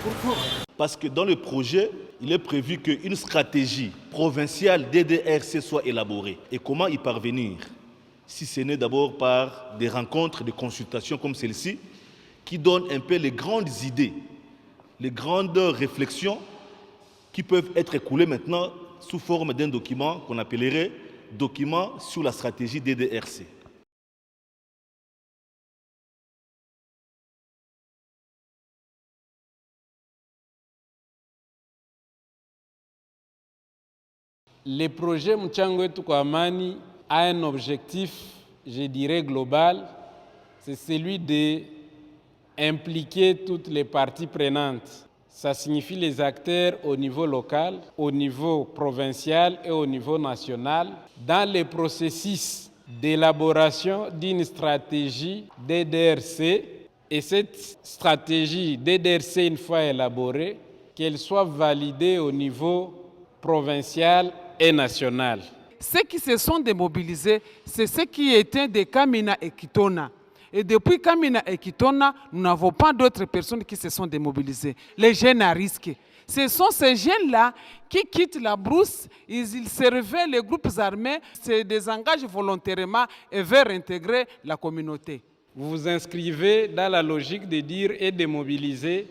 Pourquoi? Parce que dans le projet, il est prévu qu'une stratégie provinciale DDRC soit élaborée. Et comment y parvenir? Si ce n'est d'abord par des rencontres, des consultations comme celle-ci, qui donnent un peu les grandes idées, les grandes réflexions qui peuvent être écoulées maintenant sous forme d'un document qu'on appellerait document sur la stratégie DDRC. Le projet Mchango Wetu kwa Amani a un objectif, je dirais, global, c'est celui d'impliquer toutes les parties prenantes. Ça signifie les acteurs au niveau local, au niveau provincial et au niveau national, dans le processus d'élaboration d'une stratégie DDRC. Et cette stratégie DDRC, une fois élaborée, qu'elle soit validée au niveau provincial et national. Ceux qui se sont démobilisés, c'est ceux qui étaient de Kamina et Kitona. Et depuis Kamina et Kitona, nous n'avons pas d'autres personnes qui se sont démobilisées. Les jeunes à risque. Ce sont ces jeunes-là qui quittent la brousse, ils servaient les groupes armés, se désengagent volontairement et veulent intégrer la communauté. Vous vous inscrivez dans la logique de dire et de mobiliser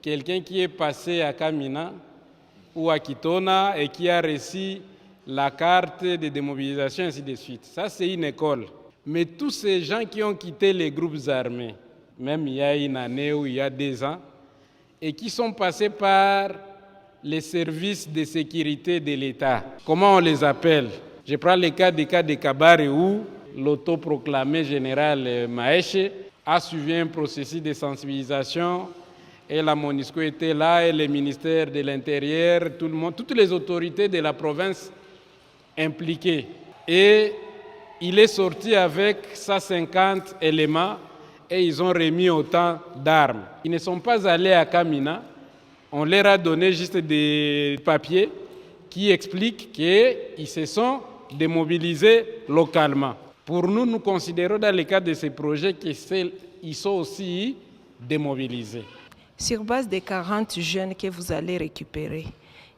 quelqu'un qui est passé à Kamina ou à Kitona et qui a reçu la carte de démobilisation, ainsi de suite. Ça, c'est une école. Mais tous ces gens qui ont quitté les groupes armés, même il y a une année ou il y a 2 ans, et qui sont passés par les services de sécurité de l'État, comment on les appelle? Je prends le cas de Kabare où l'autoproclamé général Maeshe a suivi un processus de sensibilisation. Et la MONUSCO était là, et le ministère de l'Intérieur, tout le monde, toutes les autorités de la province impliquées. Et il est sorti avec 150 éléments et ils ont remis autant d'armes. Ils ne sont pas allés à Kamina, on leur a donné juste des papiers qui expliquent qu'ils se sont démobilisés localement. Pour nous, nous considérons dans le cadre de ces projets qu'ils sont aussi démobilisés. Sur base des 40 jeunes que vous allez récupérer,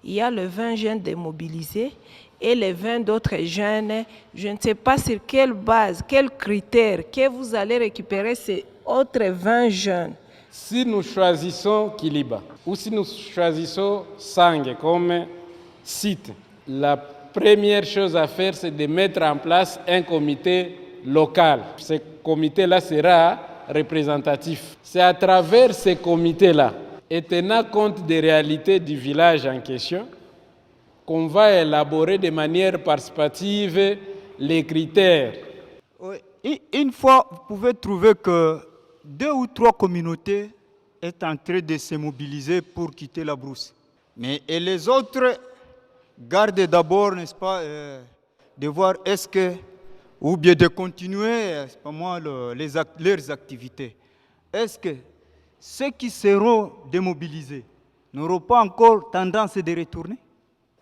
il y a les 20 jeunes démobilisés et les 20 d'autres jeunes, je ne sais pas sur quelle base, quels critères que vous allez récupérer ces autres 20 jeunes. Si nous choisissons Kiliba ou si nous choisissons Sangue comme site, la première chose à faire, c'est de mettre en place un comité local. Ce comité-là sera représentatif. C'est à travers ces comités-là, et tenant compte des réalités du village en question, qu'on va élaborer de manière participative les critères. Oui. Une fois, vous pouvez trouver que 2 ou 3 communautés sont en train de se mobiliser pour quitter la brousse. Et les autres gardent d'abord, n'est-ce pas, de voir est-ce que ou bien de continuer leurs activités. Est-ce que ceux qui seront démobilisés n'auront pas encore tendance de retourner?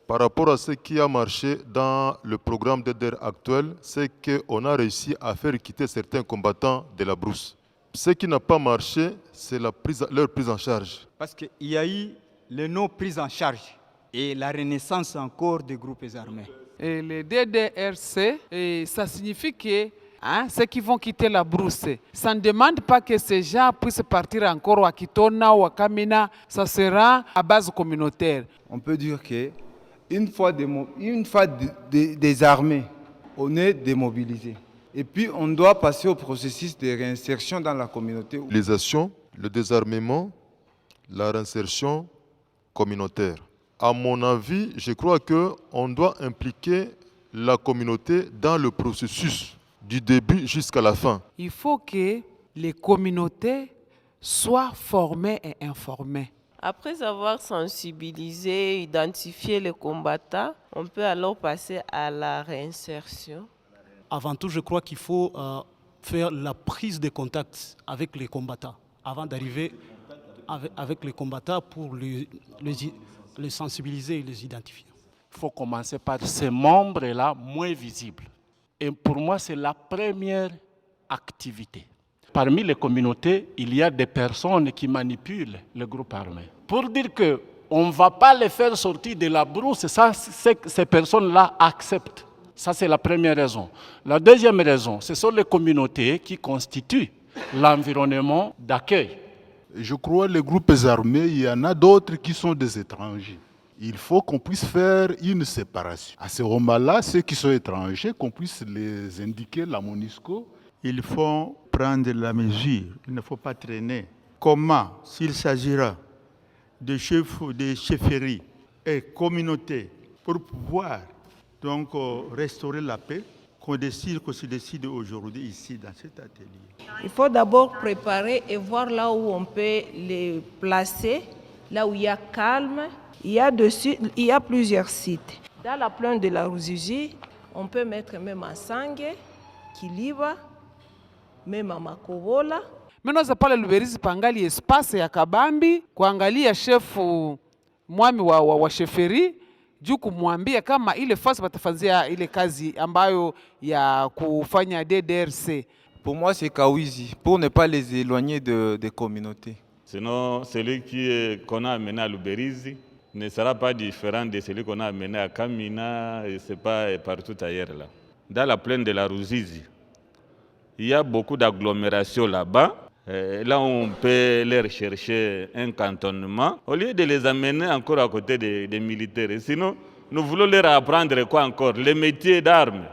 Par rapport à ce qui a marché dans le programme d'aider actuel, c'est qu'on a réussi à faire quitter certains combattants de la brousse. Ce qui n'a pas marché, c'est leur prise en charge. Parce qu'il y a eu les non-prises en charge et la renaissance encore des groupes armés. Et le DDRC, ça signifie que ceux qui vont quitter la brousse, ça ne demande pas que ces gens puissent partir encore à Kitona ou à Kamina, ça sera à base communautaire. On peut dire qu'une fois désarmés, on est démobilisé. Et puis on doit passer au processus de réinsertion dans la communauté. Le désarmement, la réinsertion communautaire. À mon avis, je crois qu'on doit impliquer la communauté dans le processus du début jusqu'à la fin. Il faut que les communautés soient formées et informées. Après avoir sensibilisé, identifié les combattants, on peut alors passer à la réinsertion. Avant tout, je crois qu'il faut faire la prise de contact avec les combattants avant d'arriver avec les combattants pour les sensibiliser et les identifier. Il faut commencer par ces membres-là moins visibles. Et pour moi, c'est la première activité. Parmi les communautés, il y a des personnes qui manipulent le groupe armé. Pour dire qu'on ne va pas les faire sortir de la brousse, ça, ces personnes-là acceptent. Ça, c'est la première raison. La deuxième raison, ce sont les communautés qui constituent l'environnement d'accueil. Je crois que les groupes armés, il y en a d'autres qui sont des étrangers. Il faut qu'on puisse faire une séparation. À ce moment-là, ceux qui sont étrangers, qu'on puisse les indiquer, la MONUSCO. Il faut prendre la mesure, il ne faut pas traîner. Comment, s'il s'agira de chefferies et communautés, pour pouvoir donc restaurer la paix, qu'on se décide aujourd'hui ici dans cet atelier. Il faut d'abord préparer et voir là où on peut les placer, là où il y a calme. Il y a plusieurs sites. Dans la plaine de la Ruzizi, on peut mettre même à Sange, Kiliba, même à Makobola. Menoza pale Luberizi pangali espace ya kabambi kuangalia shefu mwami wa sheferi juu kumwambia kama ile fasi batafanyia ile kazi ambayo ya kufanya DDRC. Pour moi, c'est Kawizi, pour ne pas les éloigner des communautés. Sinon, celui qu'on a amené à Luberizi ne sera pas différent de celui qu'on a amené à Kamina et c'est pas partout ailleurs là. Dans la plaine de la Ruzizi, il y a beaucoup d'agglomérations là-bas. Là, on peut leur chercher un cantonnement au lieu de les amener encore à côté des militaires. Et sinon, nous voulons leur apprendre quoi encore? Les métiers d'armes.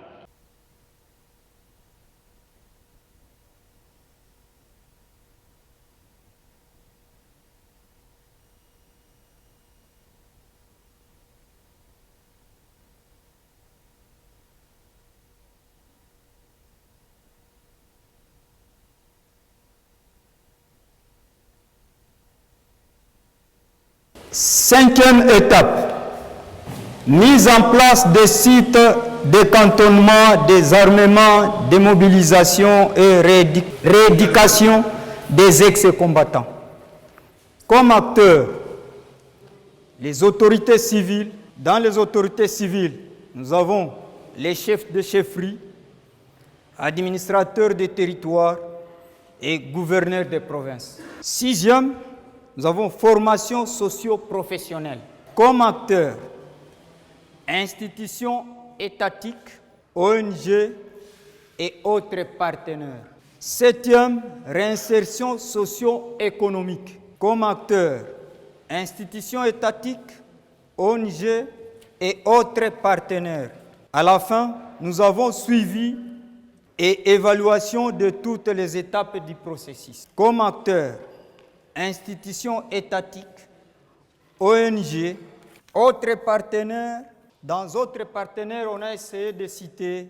Cinquième étape, mise en place des sites de cantonnement, des armements, démobilisation et rééducation des ex-combattants. Comme acteurs, les autorités civiles. Dans les autorités civiles, nous avons les chefs de chefferie, administrateurs des territoires et gouverneurs des provinces. Sixième, nous avons formation socio-professionnelle. Comme acteurs, institutions étatiques, ONG et autres partenaires. Septième, réinsertion socio-économique. Comme acteurs, institutions étatiques, ONG et autres partenaires. À la fin, nous avons suivi et évaluation de toutes les étapes du processus. Comme acteurs, institutions étatiques, ONG, autres partenaires. Dans autres partenaires, on a essayé de citer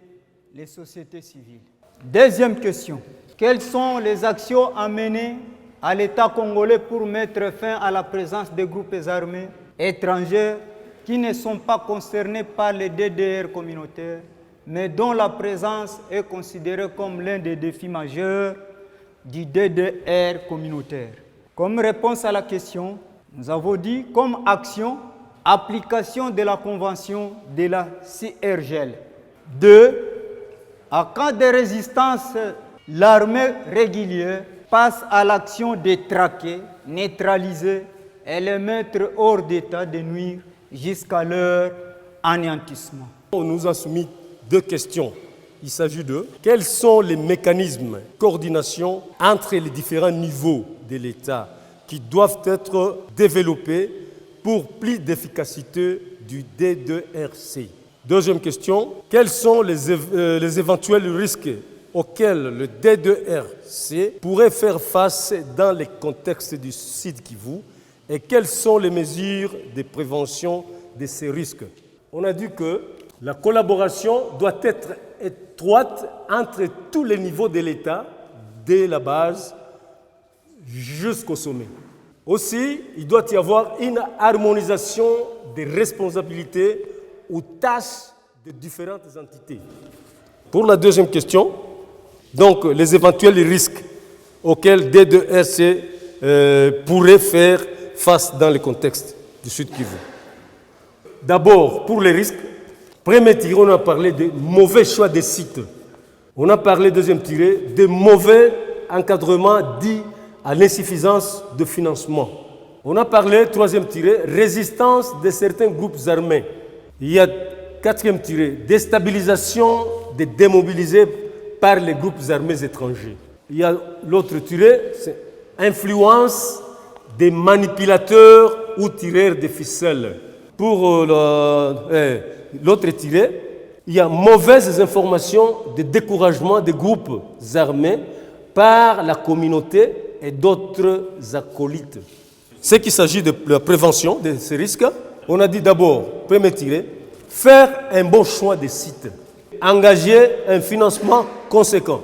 les sociétés civiles. Deuxième question. Quelles sont les actions à mener à l'État congolais pour mettre fin à la présence des groupes armés étrangers qui ne sont pas concernés par les DDR communautaires, mais dont la présence est considérée comme l'un des défis majeurs du DDR communautaire? Comme réponse à la question, nous avons dit comme action, application de la convention de la CIRGL. 2. En cas de résistance, l'armée régulière passe à l'action de traquer, neutraliser et les mettre hors d'état de nuire jusqu'à leur anéantissement. On nous a soumis deux questions. Il s'agit de quels sont les mécanismes de coordination entre les différents niveaux de l'État qui doivent être développés pour plus d'efficacité du D2RC. Deuxième question, quels sont les éventuels risques auxquels le D2RC pourrait faire face dans les contextes du Sud Kivu et quelles sont les mesures de prévention de ces risques? On a dit que la collaboration doit être étroite entre tous les niveaux de l'État, dès la base jusqu'au sommet. Aussi, il doit y avoir une harmonisation des responsabilités ou tâches de différentes entités. Pour la deuxième question, donc les éventuels risques auxquels D2RC pourrait faire face dans le contexte du Sud Kivu. D'abord, pour les risques, premier tiré, on a parlé de mauvais choix des sites. On a parlé, deuxième tiré, de mauvais encadrement dit à l'insuffisance de financement. On a parlé, troisième tiré, résistance de certains groupes armés. Il y a quatrième tiré, déstabilisation des démobilisés par les groupes armés étrangers. Il y a l'autre tiré, c'est influence des manipulateurs ou tireurs de ficelles. Pour l'autre tiré, il y a mauvaises informations de découragement des groupes armés par la communauté et d'autres acolytes. Ce qui s'agit de la prévention de ces risques, on a dit d'abord, premier tiré, faire un bon choix des sites, engager un financement conséquent,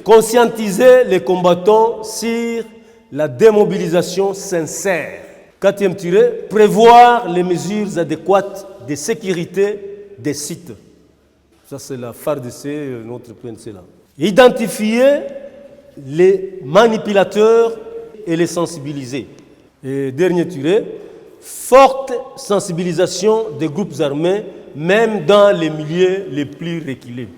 conscientiser les combattants sur la démobilisation sincère. Quatrième tiré, prévoir les mesures adéquates de sécurité des sites. Ça, c'est la FARDC, notre PNC là. Identifier les manipulateurs et les sensibiliser. Et dernier tiré, forte sensibilisation des groupes armés, même dans les milieux les plus reculés.